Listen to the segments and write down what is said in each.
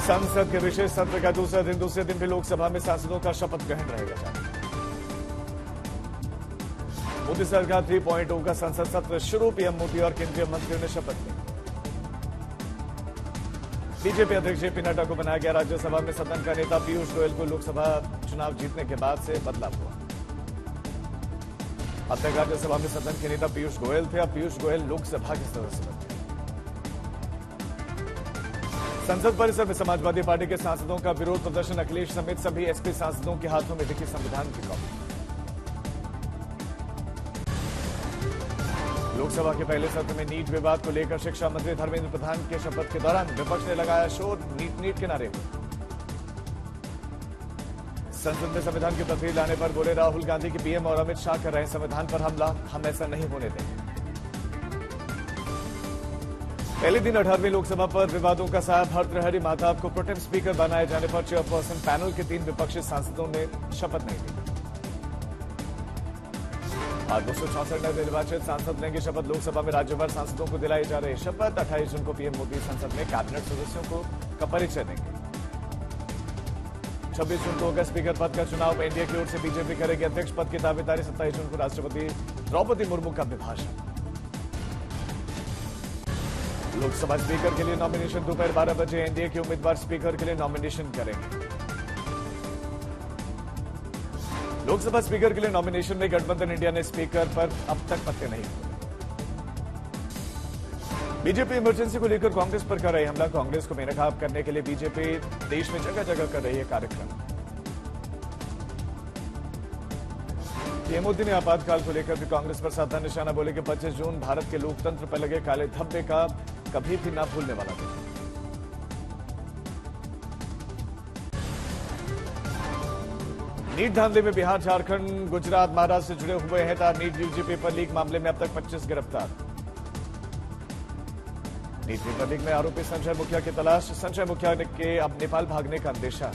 संसद के विशेष सत्र का दूसरे दिन भी लोकसभा में सांसदों का शपथ ग्रहण रहेगा। मोदी सरकार 3.0 का संसद सत्र शुरू, पीएम मोदी और केंद्रीय मंत्रियों ने शपथ ली। बीजेपी अध्यक्ष जेपी नड्डा को बनाया गया राज्यसभा में सदन का नेता। पीयूष गोयल को लोकसभा चुनाव जीतने के बाद से बदलाव हुआ। अब तक राज्यसभा में सदन के नेता पीयूष गोयल थे, अब पीयूष गोयल लोकसभा के सदस्य बने। संसद परिसर में समाजवादी पार्टी के सांसदों का विरोध प्रदर्शन। अखिलेश समेत सभी एसपी सांसदों के हाथों में दिखी संविधान की कॉपी। लोकसभा के पहले सत्र में नीट विवाद को लेकर शिक्षा मंत्री धर्मेंद्र प्रधान के शपथ के दौरान विपक्ष ने लगाया शोर, नीट के नारे। संसद में संविधान की तब्दीली लाने पर बोले राहुल गांधी की पीएम और अमित शाह कर रहे हैं संविधान पर हमला, हम ऐसा नहीं होने देंगे। पहले दिन 18वीं लोकसभा पर विवादों का साया। भर्तृहरि महताब को प्रोटेम स्पीकर बनाए जाने पर चेयरपर्सन पैनल के 3 विपक्षी सांसदों ने शपथ नहीं ली। आज 264 नए निर्वाचित सांसद लेंगे शपथ। लोकसभा में राज्यभर सांसदों को दिलाई जा रही शपथ। 28 जून को पीएम मोदी संसद में कैबिनेट सदस्यों का परिचय देंगे। 26 जून को होगा स्पीकर पद का चुनाव। एनडीए की ओर से बीजेपी करेगी अध्यक्ष पद की दावेदारी। 27 जून को राष्ट्रपति द्रौपदी मुर्मू का अभिभाषण। लोकसभा स्पीकर के लिए नॉमिनेशन दोपहर 12 बजे। एनडीए के उम्मीदवार स्पीकर के लिए नॉमिनेशन करेंगे। लोकसभा स्पीकर के लिए नॉमिनेशन में गठबंधन इंडिया ने स्पीकर पर अब तक पत्ते नहीं खोले। बीजेपी इमरजेंसी को लेकर कांग्रेस पर कर रही हमला। कांग्रेस को बेनकाब करने के लिए बीजेपी देश में जगह जगह कर रही है कार्यक्रम। पीएम मोदी ने आपातकाल को लेकर भी कांग्रेस पर साधा निशाना। बोले कि 25 जून भारत के लोकतंत्र पर लगे काले धब्बे का कभी भी ना भूलने वाला दिन। नीट धांधले में बिहार, झारखंड, गुजरात, महाराष्ट्र से जुड़े हुए हैं। नीट यूजी पेपर लीक मामले में अब तक 25 गिरफ्तार। नीट पेपर लीक में आरोपी संजय मुखिया की तलाश। संजय मुखिया के अब नेपाल भागने का अंदेशा।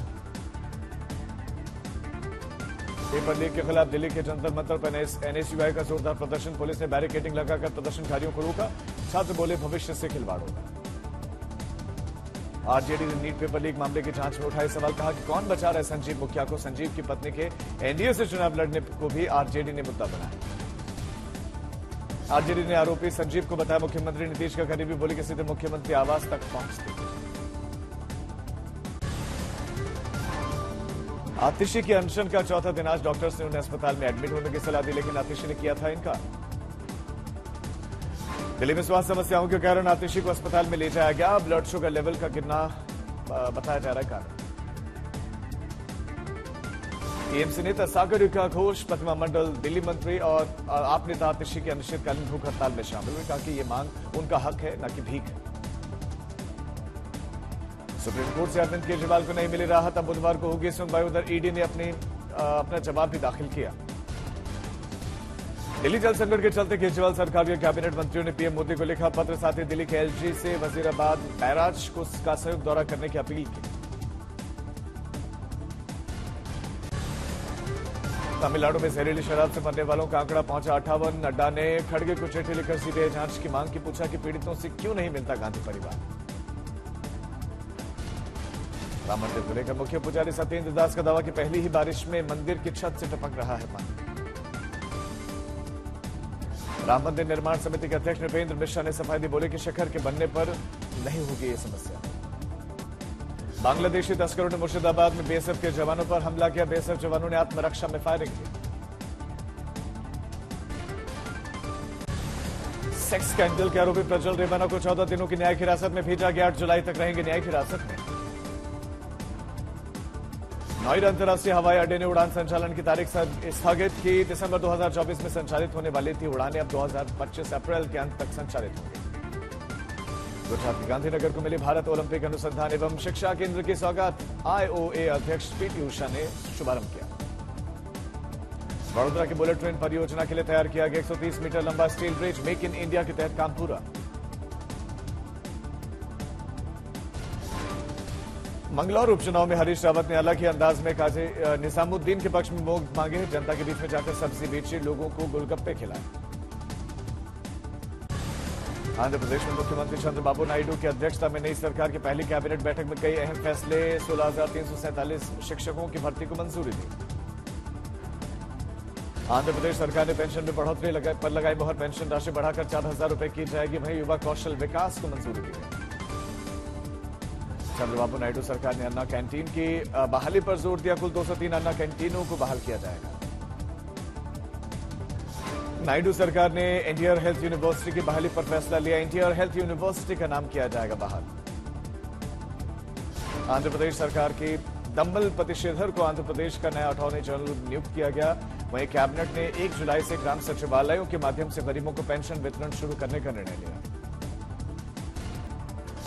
पेपर लीक के खिलाफ दिल्ली के जंतर मंतर पर एनएसयूआई का जोरदार प्रदर्शन। पुलिस ने बैरिकेडिंग लगाकर प्रदर्शनकारियों को रोका। छात्र बोले भविष्य से खिलवाड़ होगा। आरजेडी ने नीट पेपर लीक मामले की जांच में उठाए सवाल। कहा कि कौन बचा रहा है संजीव मुखिया को। संजीव की पत्नी के एनडीए से चुनाव लड़ने को भी आरजेडी ने मुद्दा बनाया। आरजेडी ने आरोपी संजीव को बताया मुख्यमंत्री नीतीश का करीबी। बोली कि सीधे मुख्यमंत्री आवास तक पहुंचते। आतिशी की अनशन का चौथा दिन आज। डॉक्टर्स ने उन्हें अस्पताल में एडमिट होने की सलाह दी, लेकिन आतिशी ने किया था इनकार। दिल्ली में स्वास्थ्य समस्याओं के कारण आतिशी को अस्पताल में ले जाया गया। ब्लड शुगर लेवल का गिरना बताया जा रहा है कारण। टीएमसी नेता सागर का घोष। प्रतिमा मंडल, दिल्ली मंत्री और आप नेता आतिशी की अनिश्चितकालीन भूख हड़ताल में शामिल हुए। कहा कि ये मांग उनका हक है, न कि भीख है। सुप्रीम कोर्ट से अरविंद केजरीवाल को नहीं मिली राहत। अब बुधवार को होगी सुनवाई। उधर ईडी ने अपना जवाब भी दाखिल किया। दिल्ली जल संकट के चलते केजरीवाल सरकार के कैबिनेट मंत्रियों ने पीएम मोदी को लिखा पत्र। साथ ही दिल्ली के एलजी से वजीराबाद बैराज का संयुक्त दौरा करने की अपील की। तमिलनाडु में जहरीली शराब से मरने वालों का आंकड़ा पहुंचा 58। नड्डा ने खड़गे को चिट्ठी लिखकर सीबीआई जांच की मांग की। पूछा कि पीड़ितों से क्यों नहीं मिलता गांधी परिवार। राम मंदिर को लेकर मुख्य पुजारी सत्येंद्र दास का दावा कि पहली ही बारिश में मंदिर की छत से टपक रहा है पानी। राम मंदिर निर्माण समिति के अध्यक्ष नृपेंद्र मिश्रा ने सफाई दी। बोले कि शिखर के बनने पर नहीं होगी ये समस्या। बांग्लादेशी तस्करों ने मुर्शिदाबाद में बीएसएफ के जवानों पर हमला किया। बीएसएफ जवानों ने आत्मरक्षा में फायरिंग की। सेक्स स्कैंडल के आरोपी प्रज्वल रेवाना को 14 दिनों की न्यायिक हिरासत में भेजा गया। 8 जुलाई तक रहेंगे न्यायिक हिरासत में। नोएडा अंतर्राष्ट्रीय हवाई अड्डे ने उड़ान संचालन की तारीख स्थगित की। दिसंबर 2024 में संचालित होने वाली थी उड़ानें अब 2025 अप्रैल के अंत तक संचालित होंगी। गुजरात के गांधीनगर को मिली भारत ओलंपिक अनुसंधान एवं शिक्षा केंद्र की सौगात। आईओए अध्यक्ष पीटी उषा ने शुभारंभ किया। वडोदरा की बुलेट ट्रेन परियोजना के लिए तैयार किया गया 130 मीटर लंबा steel bridge. Make in India के तहत काम पूरा। मंगलौर उपचुनाव में हरीश रावत ने अलग ही अंदाज में काजी निजामुद्दीन के पक्ष में वोट मांगे। जनता के बीच में जाकर सब्जी बेची, लोगों को गोलगप्पे खिलाए। आंध्र प्रदेश में मुख्यमंत्री चंद्रबाबू नायडू की अध्यक्षता में नई सरकार की पहली कैबिनेट बैठक में कई अहम फैसले। 16,347 शिक्षकों की भर्ती को मंजूरी दी। आंध्र प्रदेश सरकार ने पेंशन में बढ़ोतरी पर लगाई मोहर। पेंशन राशि बढ़ाकर 4,000 रुपए की जाएगी। वहीं युवा कौशल विकास को मंजूरी दी गई। चंद्रबाबू नायडू सरकार ने अन्ना कैंटीन की बहाली पर जोर दिया। कुल 203 अन्ना कैंटीनों को बहाल किया जाएगा। नायडू सरकार ने इंडियन हेल्थ यूनिवर्सिटी की बहाली पर फैसला लिया। इंडियन हेल्थ यूनिवर्सिटी का नाम किया जाएगा बहाल। आंध्र प्रदेश सरकार की दंबल प्रतिषेधर को आंध्र प्रदेश का नया अटॉर्नी जनरल नियुक्त किया गया। वहीं कैबिनेट ने 1 जुलाई से ग्राम सचिवालयों के माध्यम से गरीबों को पेंशन वितरण शुरू करने का निर्णय लिया।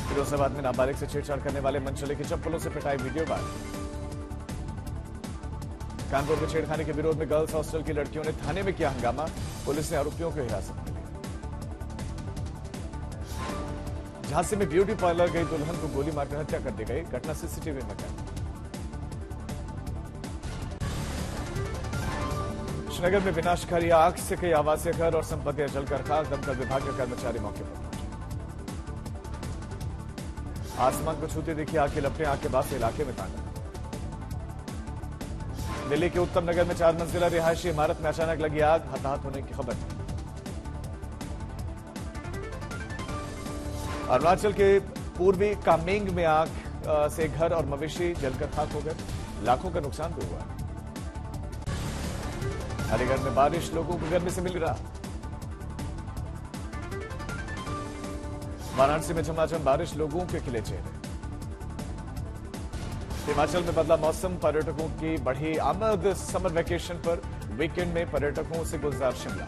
फिरोजाबाद में नाबालिग से छेड़छाड़ करने वाले मनचले की चप्पलों से पिटाई वीडियो वायरल। कानपुर में छेड़खानी के विरोध में गर्ल्स हॉस्टल की लड़कियों ने थाने में किया हंगामा। पुलिस ने आरोपियों को हिरासत में लिया। झांसी में ब्यूटी पार्लर गई दुल्हन को गोली मारकर हत्या कर दी गई। घटना सीसीटीवी में कैद। श्रीनगर में विनाशकारी आग से कई आवासीय घर और संपत्तियां जलकर खाक। दमकल विभाग के कर्मचारी मौके पर पहुंचे। आसमान को छूते देखी आग की लपटें। आग के बाद से इलाके में तांडव। दिल्ली के उत्तम नगर में 4 मंजिला रिहायशी इमारत में अचानक लगी आग। हताहत होने की खबर है। अरुणाचल के पूर्वी कामेंग में आग से घर और मवेशी जलकर खाक हो गए। लाखों का नुकसान भी हुआ। अलीगढ़ में बारिश लोगों को गर्मी से मिल रहा। वाराणसी में झमाझम बारिश लोगों के खिले चेहरे। हिमाचल में बदला मौसम। पर्यटकों की बढ़ी आमद। समर वेकेशन पर वीकेंड में पर्यटकों से गुलजार शिमला।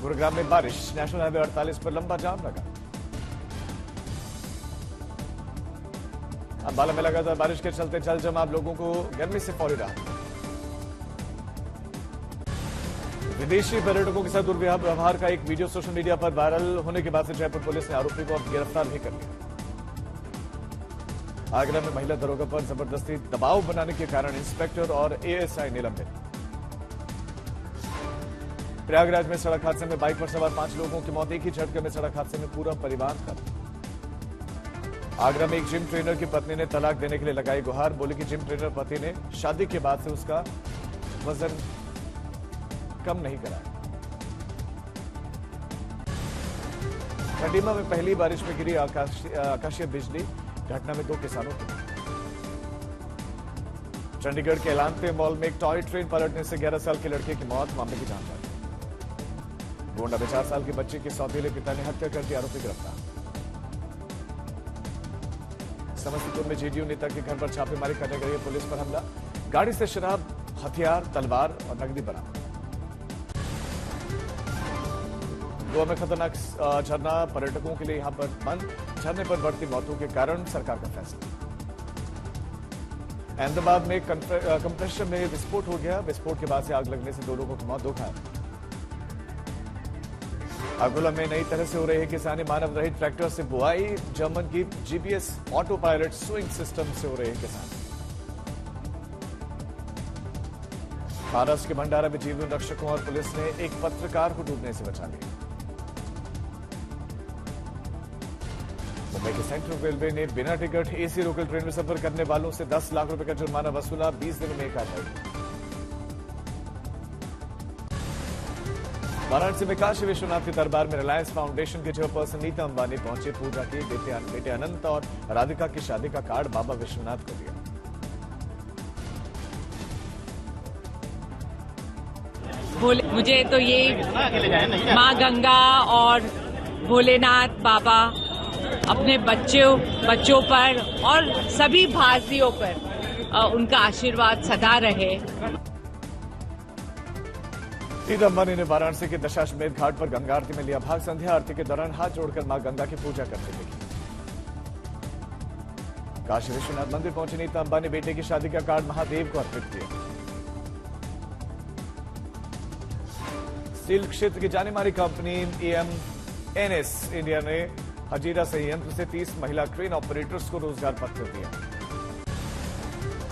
गुरुग्राम में बारिश। नेशनल हाईवे 48 पर लंबा जाम लगा। अंबाला में लगातार बारिश के चलते जल जमाव। लोगों को गर्मी से फौरी राहत। विदेशी पर्यटकों के साथ दुर्व्यवहार का एक वीडियो सोशल मीडिया पर वायरल होने के बाद से जयपुर पुलिस ने आरोपी को अब गिरफ्तार भी कर लिया। आगरा में महिला दरोगा पर जबरदस्ती दबाव बनाने के कारण इंस्पेक्टर और एएसआई निलंबित। प्रयागराज में सड़क हादसे में बाइक पर सवार 5 लोगों की मौत। एक ही झटके में सड़क हादसे में पूरा परिवार खत्म। आगरा में एक जिम ट्रेनर की पत्नी ने तलाक देने के लिए लगाई गुहार। बोली कि जिम ट्रेनर पति ने शादी के बाद से उसका वजन कम नहीं करा। खंडीमा में पहली बारिश में गिरी आकाशीय बिजली। घटना में 2 किसानों की। चंडीगढ़ के एलांते मॉल में एक टॉय ट्रेन पलटने से 11 साल के लड़के की मौत। मामले की जांच जारी। गोंडा में 4 साल के बच्चे की सौतेले पिता ने हत्या कर दी। आरोपी गिरफ्तार। समस्तीपुर में जेडीयू नेता के घर पर छापेमारी करने गई पुलिस पर हमला। गाड़ी से शराब, हथियार, तलवार और नकदी बरामद। गोवा में खतरनाक झरना। पर्यटकों के लिए यहां पर बंद। झरने पर बढ़ती मौतों के कारण सरकार का फैसला। अहमदाबाद में कंप्रेसर में विस्फोट हो गया। विस्फोट के बाद से आग लगने से 2 लोगों की मौत, 2 घायल। अकोला में नई तरह से हो रही है किसानी। मानव रहित ट्रैक्टर से बुआई। जर्मन की GPS auto pilot swing system से हो रही है किसानी। महाराष्ट्र के भंडारा में जीवन रक्षकों और पुलिस ने एक पत्रकार को डूबने से बचा लिया। मुंबई के सेंट्रल रेलवे ने बिना टिकट एसी लोकल ट्रेन में सफर करने वालों से 10 लाख रुपए का जुर्माना वसूला। 20 दिनों में एक कार्रवाई। वाराणसी में काशी विश्वनाथ के दरबार में रिलायंस फाउंडेशन के चेयरपर्सन नीता अंबानी पहुंचे। पूजा की। बेटे अनंत और राधिका की शादी का कार्ड बाबा विश्वनाथ को दिया। मुझे तो ये माँ गंगा और भोलेनाथ बाबा अपने बच्चों पर और सभी भारतीयों पर उनका आशीर्वाद सदा रहे। नीता अंबानी ने वाराणसी के दशाश्वमेध घाट पर गंगा आरती में लिया भाग। संध्या आरती के दौरान हाथ जोड़कर मां गंगा की पूजा करते देखी। काशी विश्वनाथ मंदिर पहुंचे नीता अंबानी। बेटे की शादी का कार्ड महादेव को अर्पित किया। स्टील क्षेत्र की जानी मानी कंपनी EMNS इंडिया ने हजीरा संयंत्र से 30 महिला क्रेन ऑपरेटर्स को रोजगार पत्र दिया।